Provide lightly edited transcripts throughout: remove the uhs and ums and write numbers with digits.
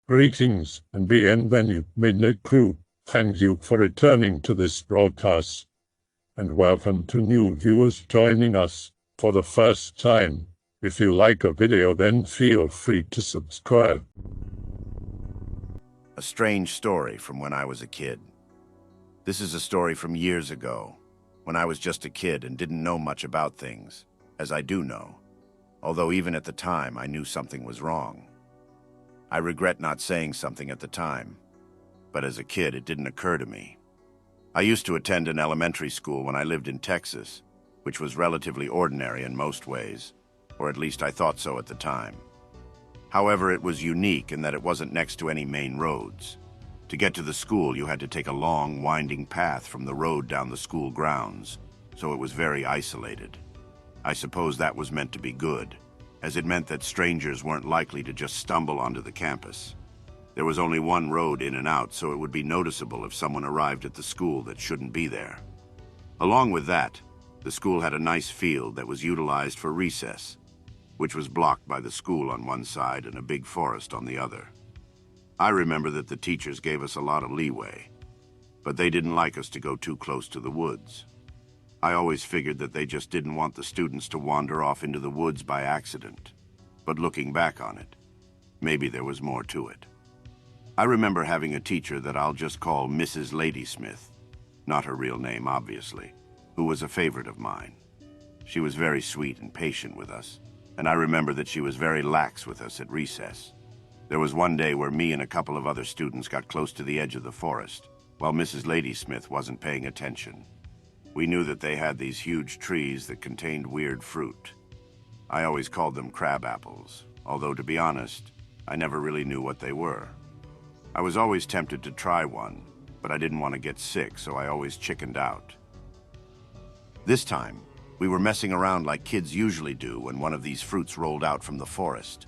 Greetings and bienvenue, Midnight Crew. Thank you for returning to this broadcast, and welcome to new viewers joining us for the first time. If you like a video, then feel free to subscribe. A strange story from when I was a kid. This is a story from years ago, when I was just a kid and didn't know much about things, as I do know, although even at the time I knew something was wrong. I regret not saying something at the time, but as a kid it didn't occur to me. I used to attend an elementary school when I lived in Texas, which was relatively ordinary in most ways, or at least I thought so at the time. However, it was unique in that it wasn't next to any main roads. To get to the school, you had to take a long, winding path from the road down the school grounds, so it was very isolated. I suppose that was meant to be good, as it meant that strangers weren't likely to just stumble onto the campus. There was only one road in and out, so it would be noticeable if someone arrived at the school that shouldn't be there. Along with that, the school had a nice field that was utilized for recess, which was blocked by the school on one side and a big forest on the other. I remember that the teachers gave us a lot of leeway, but they didn't like us to go too close to the woods. I always figured that they just didn't want the students to wander off into the woods by accident. But looking back on it, maybe there was more to it. I remember having a teacher that I'll just call Mrs. Ladysmith, not her real name obviously, who was a favorite of mine. She was very sweet and patient with us, and I remember that she was very lax with us at recess. There was one day where me and a couple of other students got close to the edge of the forest, while Mrs. Ladysmith wasn't paying attention. We knew that they had these huge trees that contained weird fruit. I always called them crab apples, although to be honest, I never really knew what they were. I was always tempted to try one, but I didn't want to get sick, so I always chickened out. This time, we were messing around like kids usually do when one of these fruits rolled out from the forest.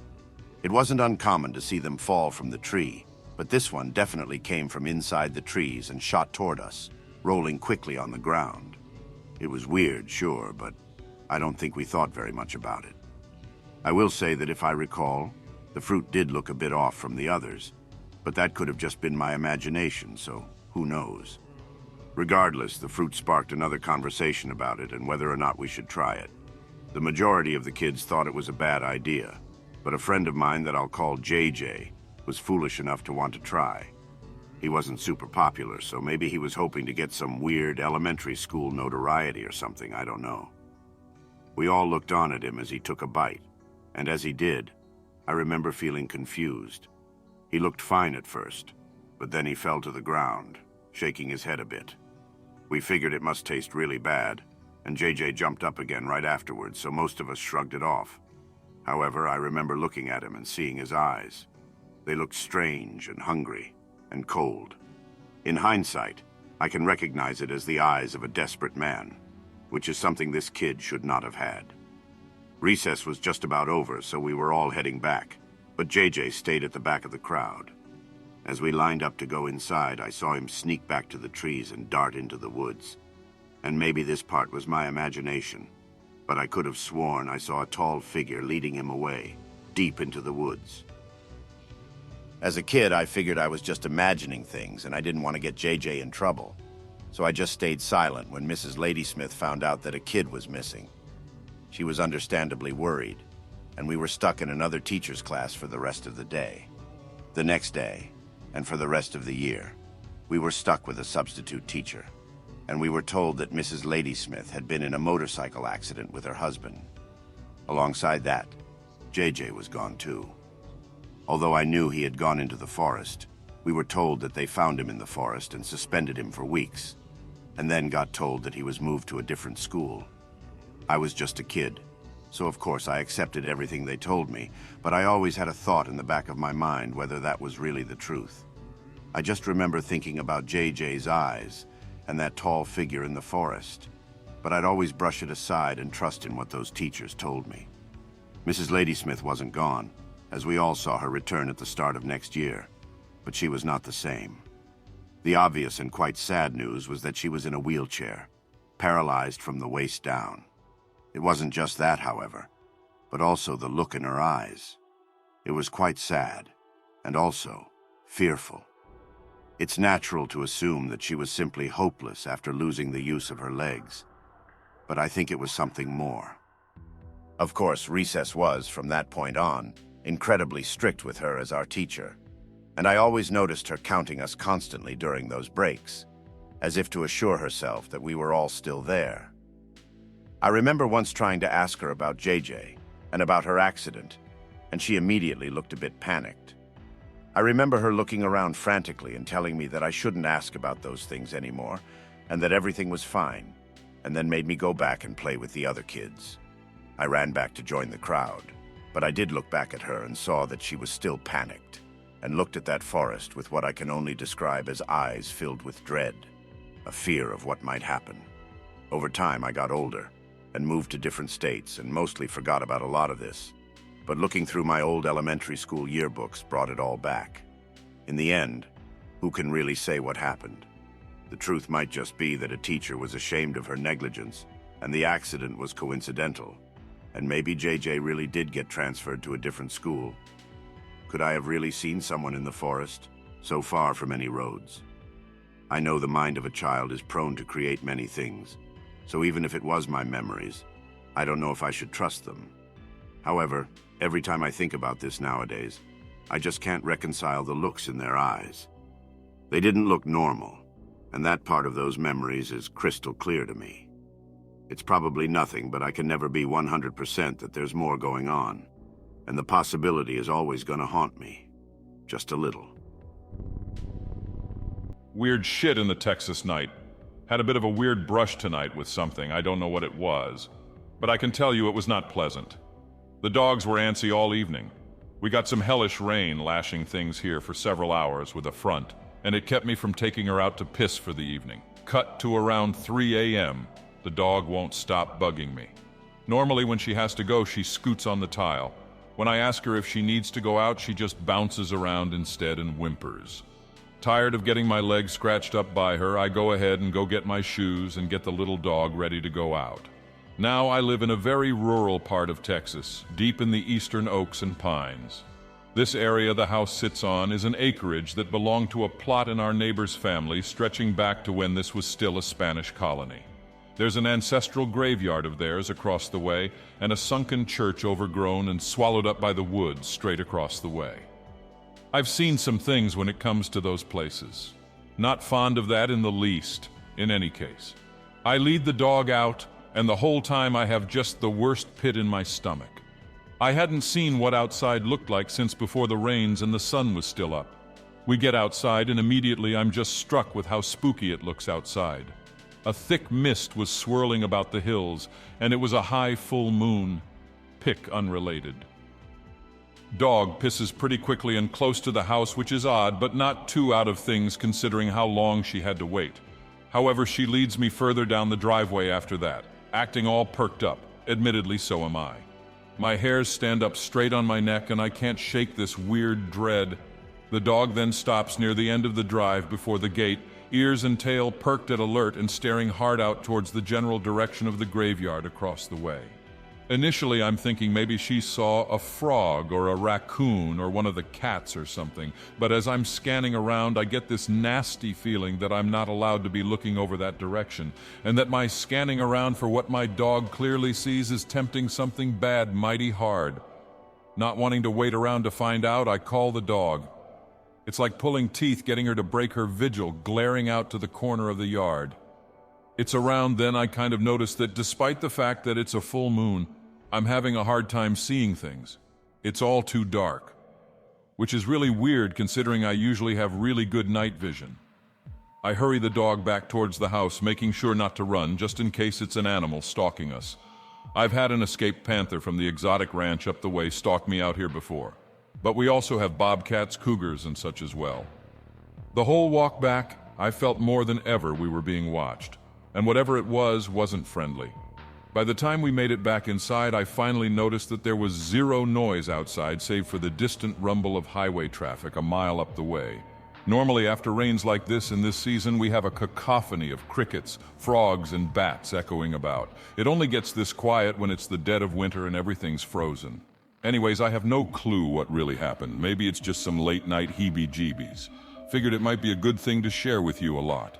It wasn't uncommon to see them fall from the tree, but this one definitely came from inside the trees and shot toward us, rolling quickly on the ground. It was weird, sure, but I don't think we thought very much about it. I will say that if I recall, the fruit did look a bit off from the others, but that could have just been my imagination, so who knows. Regardless, the fruit sparked another conversation about it and whether or not we should try it. The majority of the kids thought it was a bad idea, but a friend of mine that I'll call JJ was foolish enough to want to try. He wasn't super popular, so maybe he was hoping to get some weird elementary school notoriety or something, I don't know. We all looked on at him as he took a bite, and as he did, I remember feeling confused. He looked fine at first, but then he fell to the ground, shaking his head a bit. We figured it must taste really bad, and JJ jumped up again right afterwards, so most of us shrugged it off. However, I remember looking at him and seeing his eyes. They looked strange and hungry and cold. In hindsight, I can recognize it as the eyes of a desperate man, which is something this kid should not have had. Recess was just about over, so we were all heading back, but JJ stayed at the back of the crowd. As we lined up to go inside, I saw him sneak back to the trees and dart into the woods. And maybe this part was my imagination, but I could have sworn I saw a tall figure leading him away, deep into the woods. As a kid, I figured I was just imagining things and I didn't want to get JJ in trouble. So I just stayed silent when Mrs. Ladysmith found out that a kid was missing. She was understandably worried, and we were stuck in another teacher's class for the rest of the day. The next day, and for the rest of the year, we were stuck with a substitute teacher, and we were told that Mrs. Ladysmith had been in a motorcycle accident with her husband. Alongside that, JJ was gone too. Although I knew he had gone into the forest, we were told that they found him in the forest and suspended him for weeks, and then got told that he was moved to a different school. I was just a kid, so of course I accepted everything they told me, but I always had a thought in the back of my mind whether that was really the truth. I just remember thinking about JJ's eyes and that tall figure in the forest, but I'd always brush it aside and trust in what those teachers told me. Mrs. Ladysmith wasn't gone, as we all saw her return at the start of next year, but she was not the same. The obvious and quite sad news was that she was in a wheelchair, paralyzed from the waist down. It wasn't just that, however, but also the look in her eyes. It was quite sad, and also fearful. It's natural to assume that she was simply hopeless after losing the use of her legs, but I think it was something more. Of course, Recess was, from that point on, incredibly strict with her as our teacher, and I always noticed her counting us constantly during those breaks, as if to assure herself that we were all still there. I remember once trying to ask her about JJ and about her accident, and she immediately looked a bit panicked. I remember her looking around frantically and telling me that I shouldn't ask about those things anymore, and that everything was fine, and then made me go back and play with the other kids. I ran back to join the crowd, but I did look back at her and saw that she was still panicked, and looked at that forest with what I can only describe as eyes filled with dread, a fear of what might happen. Over time, I got older and moved to different states and mostly forgot about a lot of this, but looking through my old elementary school yearbooks brought it all back. In the end, who can really say what happened? The truth might just be that a teacher was ashamed of her negligence, and the accident was coincidental, and maybe JJ really did get transferred to a different school. Could I have really seen someone in the forest, so far from any roads? I know the mind of a child is prone to create many things, so even if it was my memories, I don't know if I should trust them. However, every time I think about this nowadays, I just can't reconcile the looks in their eyes. They didn't look normal, and that part of those memories is crystal clear to me. It's probably nothing, but I can never be 100% that there's more going on, and the possibility is always going to haunt me, just a little. Weird shit in the Texas night. Had a bit of a weird brush tonight with something, I don't know what it was, but I can tell you it was not pleasant. The dogs were antsy all evening. We got some hellish rain lashing things here for several hours with a front, and it kept me from taking her out to piss for the evening. Cut to around 3 a.m., the dog won't stop bugging me. Normally when she has to go, she scoots on the tile. When I ask her if she needs to go out, she just bounces around instead and whimpers. Tired of getting my legs scratched up by her, I go ahead and go get my shoes and get the little dog ready to go out. Now I live in a very rural part of Texas, deep in the eastern oaks and pines. This area the house sits on is an acreage that belonged to a plot in our neighbor's family stretching back to when this was still a Spanish colony. There's an ancestral graveyard of theirs across the way and a sunken church overgrown and swallowed up by the woods straight across the way. I've seen some things when it comes to those places. Not fond of that in the least, in any case. I lead the dog out, and the whole time I have just the worst pit in my stomach. I hadn't seen what outside looked like since before the rains and the sun was still up. We get outside and immediately I'm just struck with how spooky it looks outside. A thick mist was swirling about the hills, and it was a high full moon. Pick unrelated. Dog pisses pretty quickly and close to the house, which is odd, but not too out of things considering how long she had to wait. However, she leads me further down the driveway after that, acting all perked up. Admittedly, so am I. My hairs stand up straight on my neck and I can't shake this weird dread. The dog then stops near the end of the drive before the gate, ears and tail perked at alert and staring hard out towards the general direction of the graveyard across the way. Initially, I'm thinking maybe she saw a frog or a raccoon or one of the cats or something, but as I'm scanning around, I get this nasty feeling that I'm not allowed to be looking over that direction, and that my scanning around for what my dog clearly sees is tempting something bad mighty hard. Not wanting to wait around to find out, I call the dog. It's like pulling teeth getting her to break her vigil, glaring out to the corner of the yard. It's around then I kind of notice that despite the fact that it's a full moon, I'm having a hard time seeing things. It's all too dark, which is really weird considering I usually have really good night vision. I hurry the dog back towards the house, making sure not to run, just in case it's an animal stalking us. I've had an escaped panther from the exotic ranch up the way stalk me out here before, but we also have bobcats, cougars, and such as well. The whole walk back, I felt more than ever we were being watched, and whatever it was wasn't friendly. By the time we made it back inside, I finally noticed that there was zero noise outside save for the distant rumble of highway traffic a mile up the way. Normally, after rains like this in this season, we have a cacophony of crickets, frogs, and bats echoing about. It only gets this quiet when it's the dead of winter and everything's frozen. Anyways, I have no clue what really happened. Maybe it's just some late-night heebie-jeebies. Figured it might be a good thing to share with you a lot.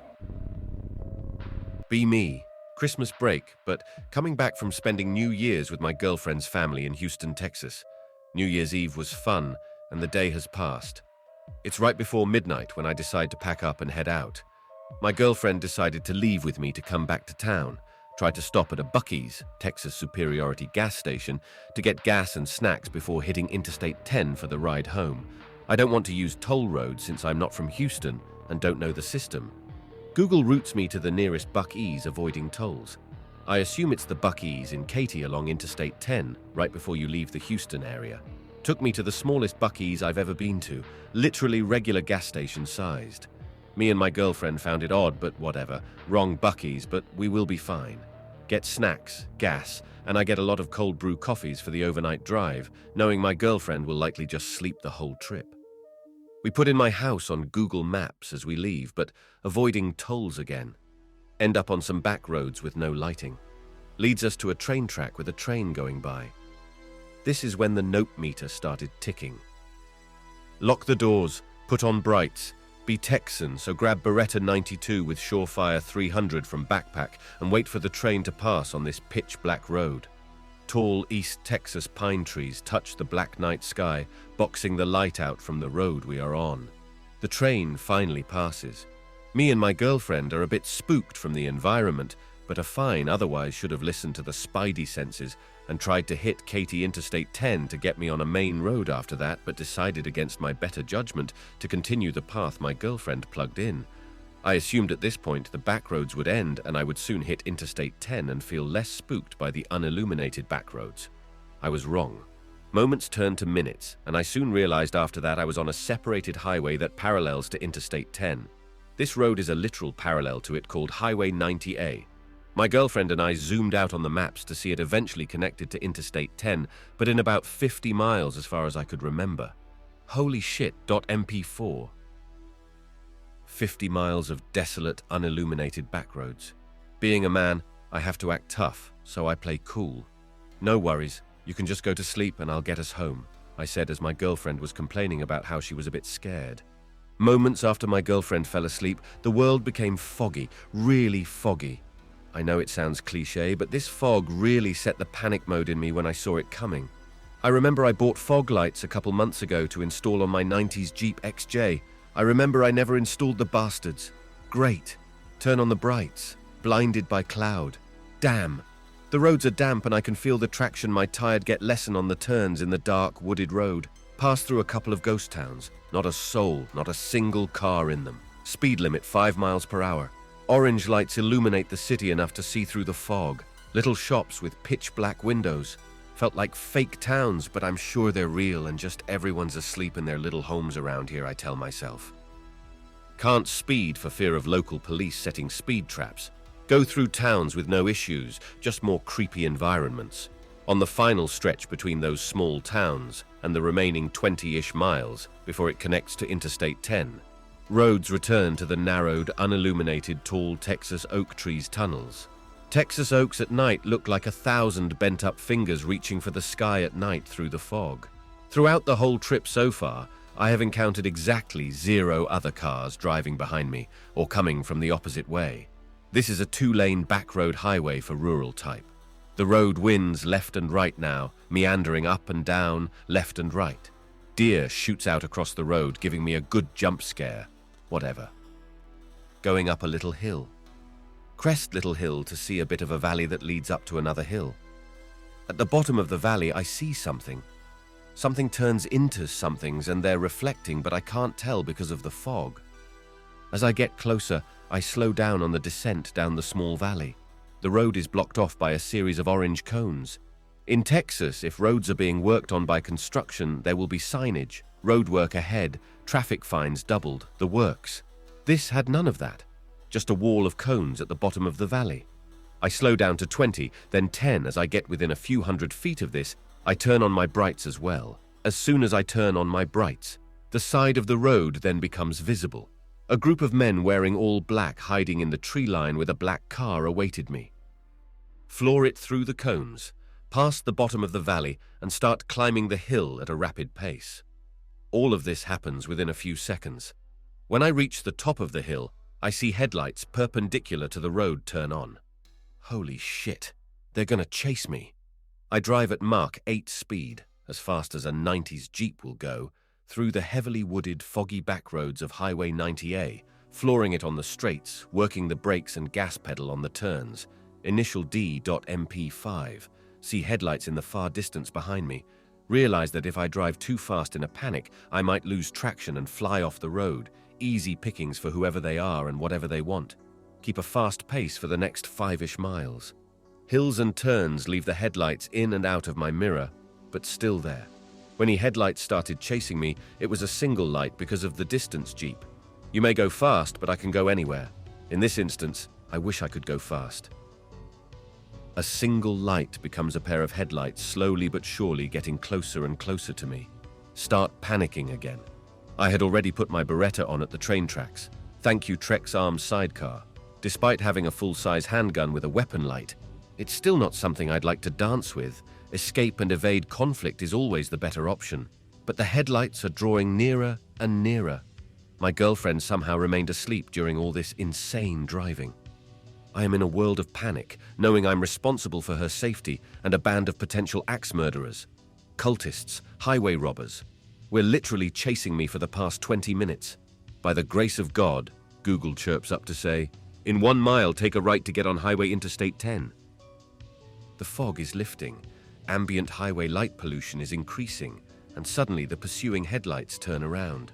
Be me. Christmas break, but coming back from spending New Year's with my girlfriend's family in Houston, Texas. New Year's Eve was fun, and the day has passed. It's right before midnight when I decide to pack up and head out. My girlfriend decided to leave with me to come back to town, tried to stop at a Buc-ee's, Texas Superiority gas station, to get gas and snacks before hitting Interstate 10 for the ride home. I don't want to use toll roads since I'm not from Houston and don't know the system. Google routes me to the nearest Buc-ee's avoiding tolls. I assume it's the Buc-ee's in Katy along Interstate 10, right before you leave the Houston area. Took me to the smallest Buc-ee's I've ever been to, literally regular gas station sized. Me and my girlfriend found it odd, but whatever. Wrong Buc-ee's, but we will be fine. Get snacks, gas, and I get a lot of cold brew coffees for the overnight drive, knowing my girlfriend will likely just sleep the whole trip. We put in my house on Google Maps as we leave, but avoiding tolls again. End up on some back roads with no lighting. Leads us to a train track with a train going by. This is when the nope meter started ticking. Lock the doors, put on brights, be Texan, so grab Beretta 92 with Surefire 300 from backpack and wait for the train to pass on this pitch-black road. Tall East Texas pine trees touch the black night sky, boxing the light out from the road we are on. The train finally passes. Me and my girlfriend are a bit spooked from the environment, but are fine otherwise should have listened to the spidey senses and tried to hit Katy Interstate 10 to get me on a main road after that, but decided against my better judgment to continue the path my girlfriend plugged in. I assumed at this point the backroads would end and I would soon hit Interstate 10 and feel less spooked by the unilluminated backroads. I was wrong. Moments turned to minutes, and I soon realized after that I was on a separated highway that parallels to Interstate 10. This road is a literal parallel to it called Highway 90A. My girlfriend and I zoomed out on the maps to see it eventually connected to Interstate 10, but in about 50 miles as far as I could remember. Holy shit, .mp4. 50 miles of desolate, unilluminated backroads. Being a man, I have to act tough, so I play cool. No worries, you can just go to sleep and I'll get us home, I said as my girlfriend was complaining about how she was a bit scared. Moments after my girlfriend fell asleep, the world became foggy, really foggy. I know it sounds cliche, but this fog really set the panic mode in me when I saw it coming. I remember I bought fog lights a couple months ago to install on my 90s Jeep XJ. I remember I never installed the bastards. Great. Turn on the brights. Blinded by cloud. Damn. The roads are damp and I can feel the traction my tired get lessen on the turns in the dark, wooded road. Pass through a couple of ghost towns. Not a soul, not a single car in them. Speed limit 5 miles per hour. Orange lights illuminate the city enough to see through the fog. Little shops with pitch black windows. Felt like fake towns, but I'm sure they're real and just everyone's asleep in their little homes around here, I tell myself. Can't speed for fear of local police setting speed traps. Go through towns with no issues, just more creepy environments. On the final stretch between those small towns and the remaining 20-ish miles before it connects to Interstate 10, roads return to the narrowed, unilluminated, tall Texas oak trees tunnels. Texas oaks at night look like 1,000 bent-up fingers reaching for the sky at night through the fog. Throughout the whole trip so far, I have encountered exactly 0 other cars driving behind me or coming from the opposite way. This is a 2-lane backroad highway for rural type. The road winds left and right now, meandering up and down, left and right. Deer shoots out across the road, giving me a good jump scare. Whatever. Going up a little hill. Crest little hill to see a bit of a valley that leads up to another hill. At the bottom of the valley, I see something. Something turns into somethings and they're reflecting, but I can't tell because of the fog. As I get closer, I slow down on the descent down the small valley. The road is blocked off by a series of orange cones. In Texas, if roads are being worked on by construction, there will be signage, road work ahead, traffic fines doubled, the works. This had none of that. Just a wall of cones at the bottom of the valley. I slow down to 20, then 10. As I get within a few hundred feet of this, I turn on my brights as well. As soon as I turn on my brights, the side of the road then becomes visible. A group of men wearing all black hiding in the tree line with a black car awaited me. Floor it through the cones. past the bottom of the valley, and start climbing the hill at a rapid pace. All of this happens within a few seconds. When I reach the top of the hill, I see headlights perpendicular to the road turn on. Holy shit, they're gonna chase me. I drive at Mach 8 speed, as fast as a 90s Jeep will go, through the heavily wooded, foggy backroads of Highway 90A, flooring it on the straights, working the brakes and gas pedal on the turns. Initial D.MP5. See headlights in the far distance behind me. Realize that if I drive too fast in a panic, I might lose traction and fly off the road. Easy pickings for whoever they are and whatever they want. Keep a fast pace for the next 5-ish miles. Hills and turns leave the headlights in and out of my mirror, but still there. When the headlights started chasing me, it was a single light because of the distance Jeep. You may go fast, but I can go anywhere. In this instance, I wish I could go fast. A single light becomes a pair of headlights, slowly but surely getting closer and closer to me. Start panicking again. I had already put my Beretta on at the train tracks. Thank you, Trek's armed sidecar. Despite having a full-size handgun with a weapon light, it's still not something I'd like to dance with. Escape and evade conflict is always the better option. But the headlights are drawing nearer and nearer. My girlfriend somehow remained asleep during all this insane driving. I am in a world of panic, knowing I'm responsible for her safety and a band of potential axe murderers, cultists, highway robbers. We're literally chasing me for the past 20 minutes. By the grace of God, Google chirps up to say, in 1 mile, take a right to get on Highway Interstate 10. The fog is lifting, ambient highway light pollution is increasing, and suddenly the pursuing headlights turn around.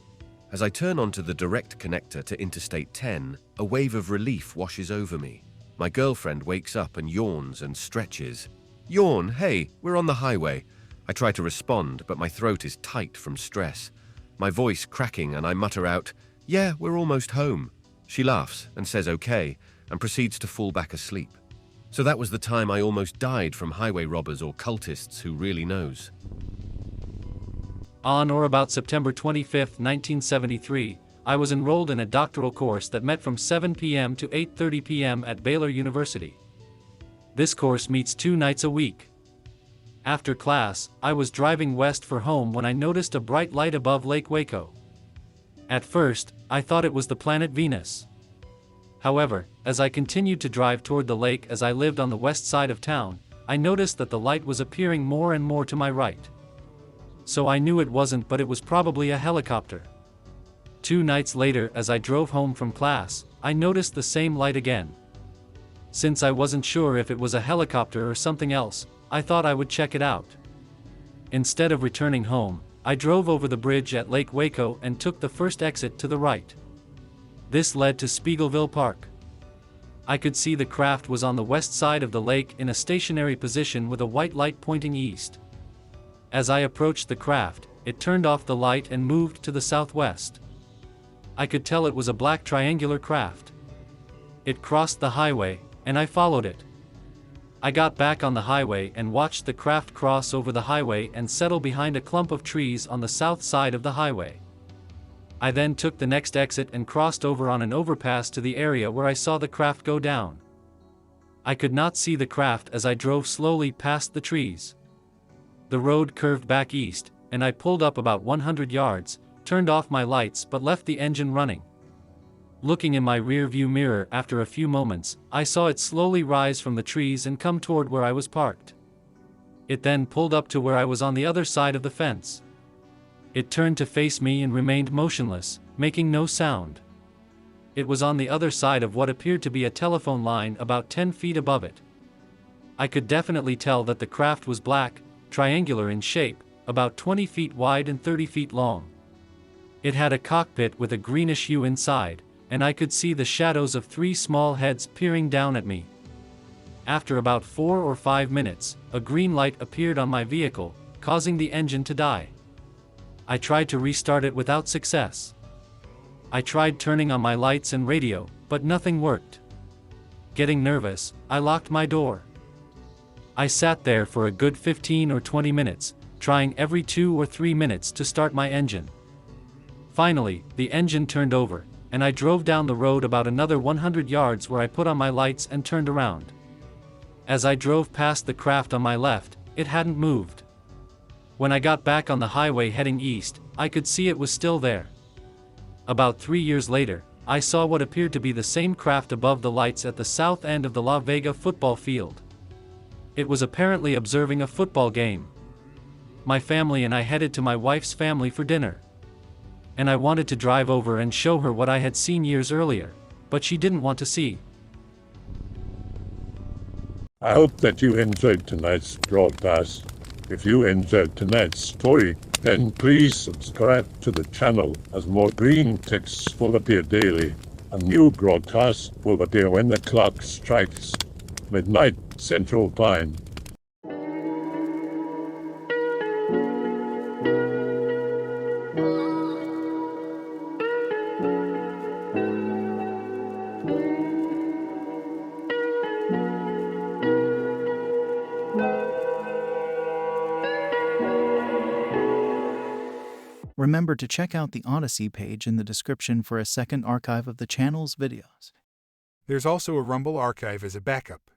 As I turn onto the direct connector to Interstate 10, a wave of relief washes over me. My girlfriend wakes up and yawns and stretches. Yawn, hey, we're on the highway. I try to respond, but my throat is tight from stress. My voice cracking and I mutter out, yeah, we're almost home. She laughs and says okay, and proceeds to fall back asleep. So that was the time I almost died from highway robbers or cultists, who really knows. On or about September 25, 1973, I was enrolled in a doctoral course that met from 7 p.m. to 8:30 p.m. at Baylor University. This course meets 2 nights a week. After class, I was driving west for home when I noticed a bright light above Lake Waco. At first, I thought it was the planet Venus. However, as I continued to drive toward the lake as I lived on the west side of town, I noticed that the light was appearing more and more to my right. So I knew it wasn't, but it was probably a helicopter. 2 nights later, as I drove home from class, I noticed the same light again. Since I wasn't sure if it was a helicopter or something else, I thought I would check it out. Instead of returning home, I drove over the bridge at Lake Waco and took the first exit to the right. This led to Spiegelville Park. I could see the craft was on the west side of the lake in a stationary position with a white light pointing east. As I approached the craft, it turned off the light and moved to the southwest. I could tell it was a black triangular craft. It crossed the highway, and I followed it. I got back on the highway and watched the craft cross over the highway and settle behind a clump of trees on the south side of the highway. I then took the next exit and crossed over on an overpass to the area where I saw the craft go down. I could not see the craft as I drove slowly past the trees. The road curved back east, and I pulled up about 100 yards, turned off my lights but left the engine running. Looking in my rear-view mirror after a few moments, I saw it slowly rise from the trees and come toward where I was parked. It then pulled up to where I was on the other side of the fence. It turned to face me and remained motionless, making no sound. It was on the other side of what appeared to be a telephone line about 10 feet above it. I could definitely tell that the craft was black, triangular in shape, about 20 feet wide and 30 feet long. It had a cockpit with a greenish hue inside, and I could see the shadows of 3 small heads peering down at me. After about 4 or 5 minutes, a green light appeared on my vehicle, causing the engine to die. I tried to restart it without success. I tried turning on my lights and radio, but nothing worked. Getting nervous, I locked my door. I sat there for a good 15 or 20 minutes, trying every 2 or 3 minutes to start my engine. Finally, the engine turned over, and I drove down the road about another 100 yards where I put on my lights and turned around. As I drove past the craft on my left, It hadn't moved. When I got back on the highway heading east, I could see it was still there. About 3 years later, I saw what appeared to be the same craft above the lights at the south end of the La Vega football field. It was apparently observing a football game. My family and I headed to my wife's family for dinner. And I wanted to drive over and show her what I had seen years earlier, but she didn't want to see. I hope that you enjoyed tonight's broadcast. If you enjoyed tonight's story, then please subscribe to the channel as more green texts will appear daily. A new broadcast will appear when the clock strikes midnight Central Time. Remember to check out the Odyssey page in the description for a second archive of the channel's videos. There's also a Rumble archive as a backup.